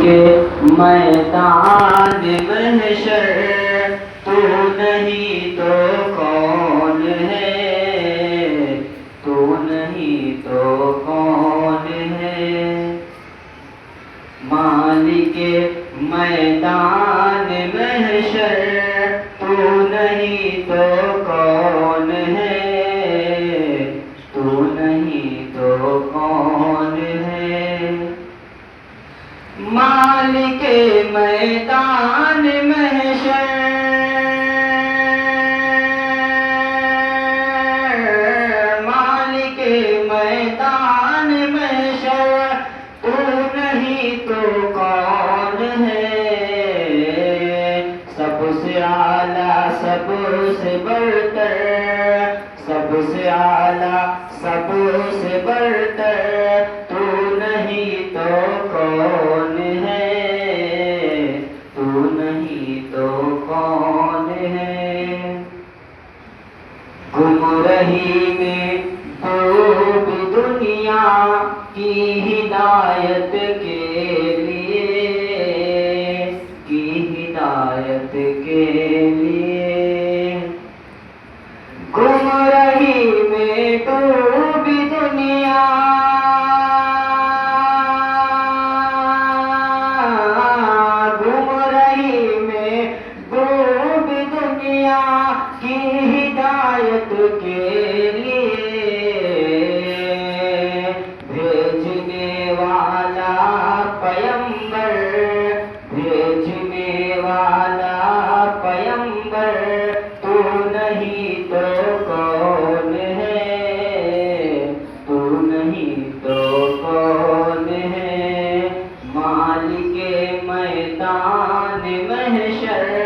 کے میدان محشر تو نہیں تو کون ہے، تو نہیں تو کون ہے؟ مالک میدان محشر تو نہیں تو کون ہے، تو نہیں تو کون ہے؟ مالک میدان محشر، مالک میدان محشر تو نہیں تو کون ہے؟ سب سے اعلیٰ سب سے برتر، سب سے اعلیٰ سب سے برتر تو نہیں تو کون ہے، تو نہیں تو کون ہے؟ گمرہی میں ڈوب دنیا کی ہدایت کے لیے، کی ہدایت کے لیے، گمرہی میں ڈوب دنیا، گمرہی میں ڈوب دنیا کی ہدایت کے لیے، بھیجنے والا پیمبر، بھیجنے والا پیمبر تو نہیں تو کون ہے، تو نہیں تو کون ہے؟ مالک میدان محشر